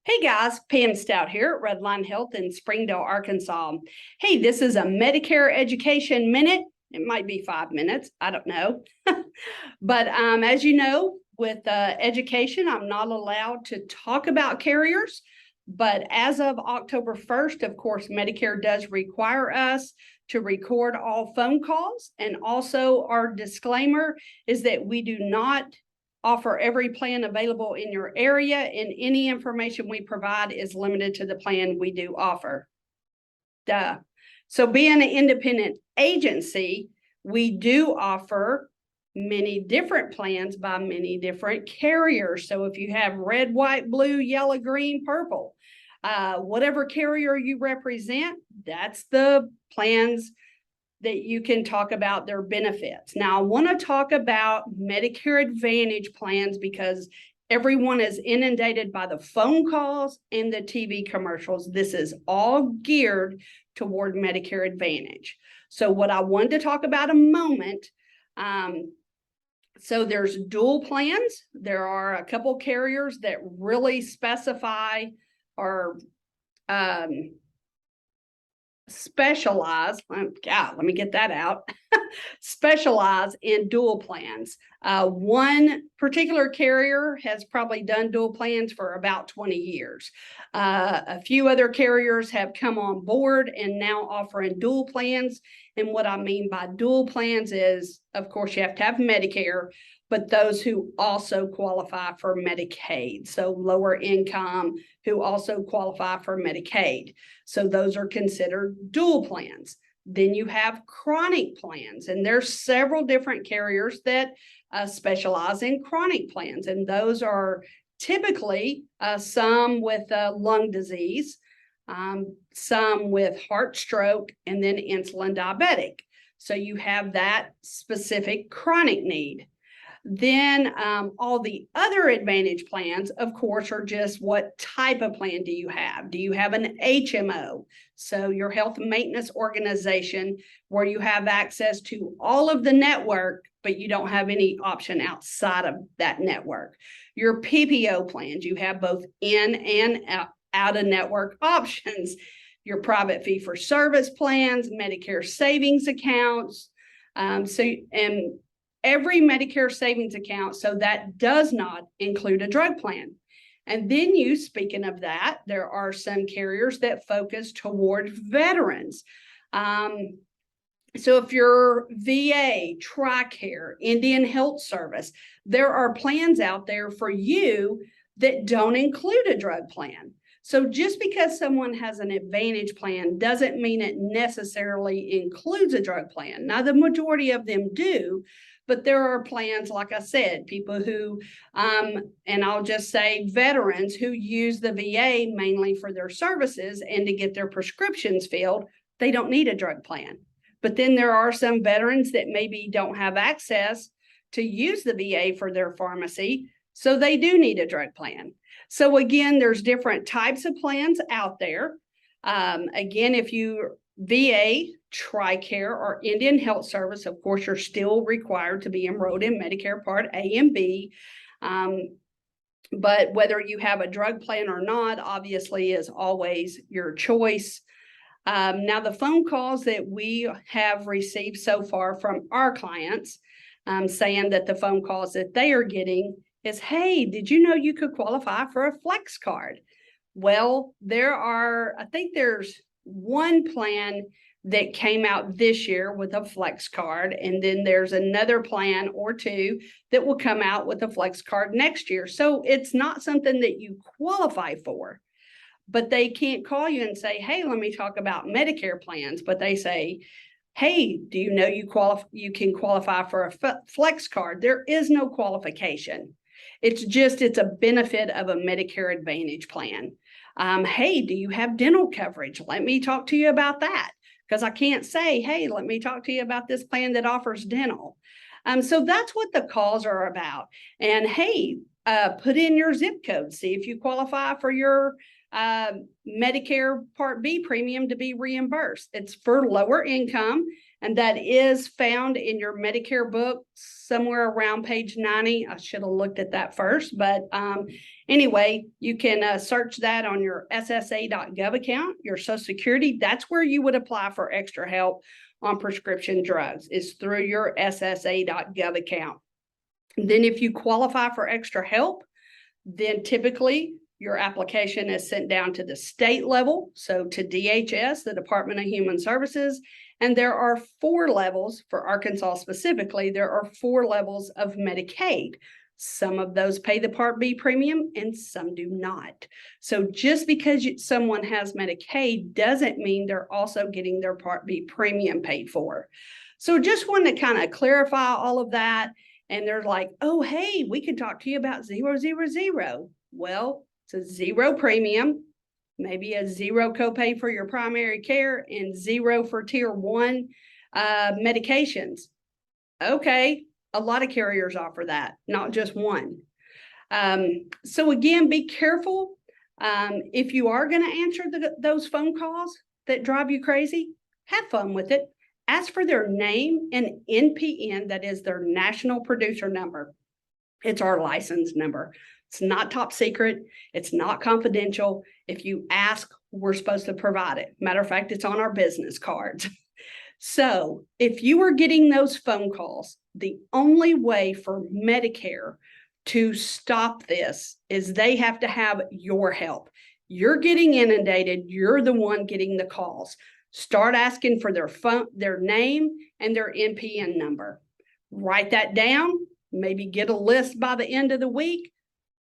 Hey guys, Pam Stout here at Redline Health in Springdale, Arkansas. Hey, this is a Medicare Education Minute. It might be 5 minutes, I don't know. But as you know, with education, I'm not allowed to talk about carriers. But as of October 1st, of course, Medicare does require us to record all phone calls. And also, our disclaimer is that we do not offer every plan available in your area, and any information we provide is limited to the plan we do offer. Duh. So being an independent agency, we do offer many different plans by many different carriers. So if you have red, white, blue, yellow, green, purple, whatever carrier you represent, that's the plans that you can talk about their benefits. Now, I want to talk about Medicare Advantage plans because everyone is inundated by the phone calls and the TV commercials. This is all geared toward Medicare Advantage. So what I wanted to talk about a moment, so there's dual plans. There are a couple carriers that really specify or specialize, God, let me get that out, specialize in dual plans. One particular carrier has probably done dual plans for about 20 years. A few other carriers have come on board and now offering dual plans. And what I mean by dual plans is, of course, you have to have Medicare, but those who also qualify for Medicaid, so lower income who also qualify for Medicaid. So those are considered dual plans. Then you have chronic plans, and there's several different carriers that specialize in chronic plans, and those are typically some with lung disease, some with heart stroke, and then insulin diabetic. So you have that specific chronic need. Then all the other Advantage plans, of course, are just what type of plan do you have? Do you have an HMO? So your health maintenance organization where you have access to all of the network, but you don't have any option outside of that network. Your PPO plans, you have both in and out of network options. Your private fee-for-service plans, Medicare savings accounts. Every Medicare savings account, so that does not include a drug plan. And then speaking of that, there are some carriers that focus toward veterans. So if you're VA, TRICARE, Indian Health Service, there are plans out there for you that don't include a drug plan. So just because someone has an Advantage plan doesn't mean it necessarily includes a drug plan. Now, the majority of them do, but there are plans, like I said, people who, and I'll just say veterans who use the VA mainly for their services and to get their prescriptions filled, they don't need a drug plan. But then there are some veterans that maybe don't have access to use the VA for their pharmacy, so they do need a drug plan. So again, there's different types of plans out there. Again, if you VA, TRICARE, or Indian Health Service, of course, you're still required to be enrolled in Medicare Part A and B. But whether you have a drug plan or not, obviously, is always your choice. Now, the phone calls that we have received so far from our clients saying that the phone calls that they are getting is, hey, did you know you could qualify for a flex card? Well, I think there's one plan that came out this year with a flex card, and then there's another plan or two that will come out with a flex card next year. So it's not something that you qualify for, but they can't call you and say, hey, let me talk about Medicare plans. But they say, hey, do you know you can qualify for a flex card? There is no qualification. It's a benefit of a Medicare Advantage plan. Hey, do you have dental coverage? Let me talk to you about that, because I can't say, hey, let me talk to you about this plan that offers dental. So that's what the calls are about. And hey, put in your zip code, see if you qualify for your Medicare Part B premium to be reimbursed. It's for lower income, and that is found in your Medicare book somewhere around page 90. I should have looked at that first, but anyway, you can search that on your SSA.gov account, your Social Security. That's where you would apply for extra help on prescription drugs, is through your SSA.gov account. Then if you qualify for extra help, then typically your application is sent down to the state level, so to DHS, the Department of Human Services, and there are 4 levels for Arkansas specifically. There are 4 levels of Medicaid. Some of those pay the Part B premium and some do not. So just because someone has Medicaid doesn't mean they're also getting their Part B premium paid for. So just wanted to kind of clarify all of that. And they're like, oh, hey, we can talk to you about 000. Well, it's a 0 premium, maybe a 0 copay for your primary care, and 0 for tier 1 medications. Okay, a lot of carriers offer that, not just one. So again, be careful. If you are going to answer those phone calls that drive you crazy, have fun with it. Ask for their name and NPN, that is their national producer number. It's our license number. It's not top secret. It's not confidential. If you ask, we're supposed to provide it. Matter of fact, it's on our business cards. So if you are getting those phone calls, the only way for Medicare to stop this is they have to have your help. You're getting inundated. You're the one getting the calls. Start asking for their phone, their name, and their NPN number. Write that down. Maybe get a list by the end of the week.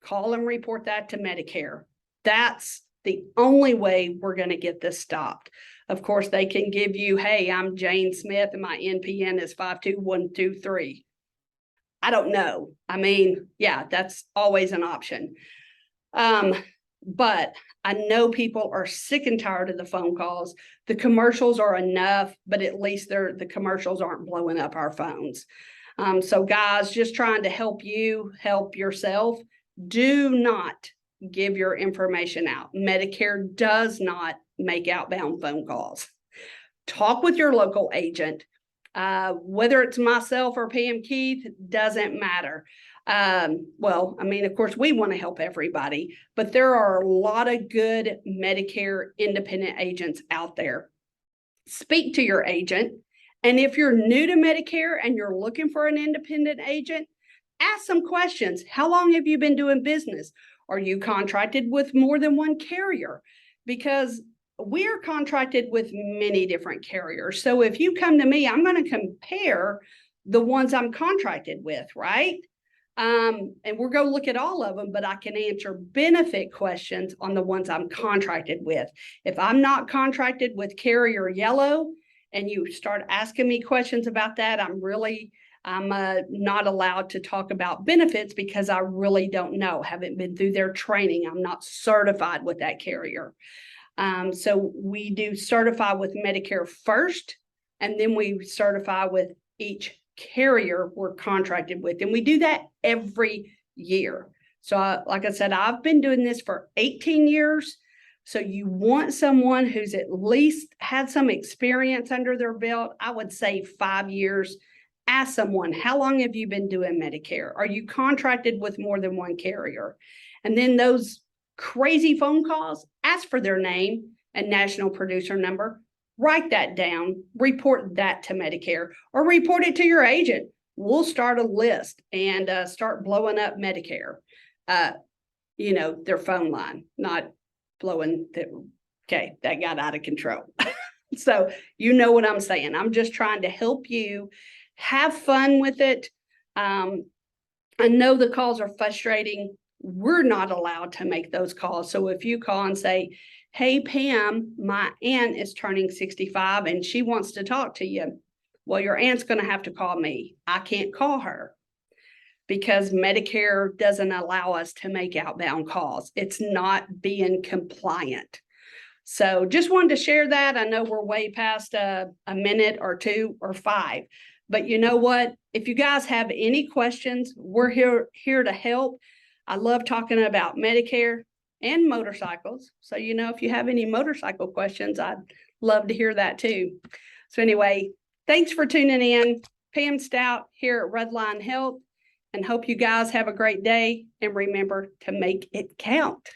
Call and report that to Medicare. That's the only way we're going to get this stopped. Of course, they can give you, hey, I'm Jane Smith and my NPN is 52123. I don't know. I mean, yeah, that's always an option. But I know people are sick and tired of the phone calls. The commercials are enough, but at least the commercials aren't blowing up our phones. So guys, just trying to help you help yourself. Do not give your information out. Medicare does not make outbound phone calls. Talk with your local agent. Whether it's myself or Pam Keith, doesn't matter. Well, I mean, of course, we want to help everybody, but there are a lot of good Medicare independent agents out there. Speak to your agent. And if you're new to Medicare and you're looking for an independent agent, ask some questions. How long have you been doing business? Are you contracted with more than one carrier? Because we're contracted with many different carriers. So if you come to me, I'm going to compare the ones I'm contracted with, right? And we're going to look at all of them, but I can answer benefit questions on the ones I'm contracted with. If I'm not contracted with carrier yellow and you start asking me questions about that, I'm not allowed to talk about benefits because I really don't know. Haven't been through their training. I'm not certified with that carrier. So we do certify with Medicare first, and then we certify with each carrier we're contracted with. And we do that every year. So like I said, I've been doing this for 18 years. So you want someone who's at least had some experience under their belt. I would say 5 years. Ask someone, how long have you been doing Medicare? Are you contracted with more than one carrier? And then those crazy phone calls, ask for their name and national producer number. Write that down, report that to Medicare, or report it to your agent. We'll start a list and start blowing up Medicare, their phone line, not blowing okay, that got out of control. So you know what I'm saying. I'm just trying to help you have fun with it. I know the calls are frustrating. We're not allowed to make those calls. So if you call and say, hey, Pam, my aunt is turning 65 and she wants to talk to you. Well, your aunt's going to have to call me. I can't call her because Medicare doesn't allow us to make outbound calls. It's not being compliant. So just wanted to share that. I know we're way past a minute or 2 or 5, but you know what? If you guys have any questions, we're here to help. I love talking about Medicare and motorcycles. So, if you have any motorcycle questions, I'd love to hear that too. So anyway, Thanks for tuning in. Pam Stout here at Redline Health, and hope you guys have a great day. And remember to make it count.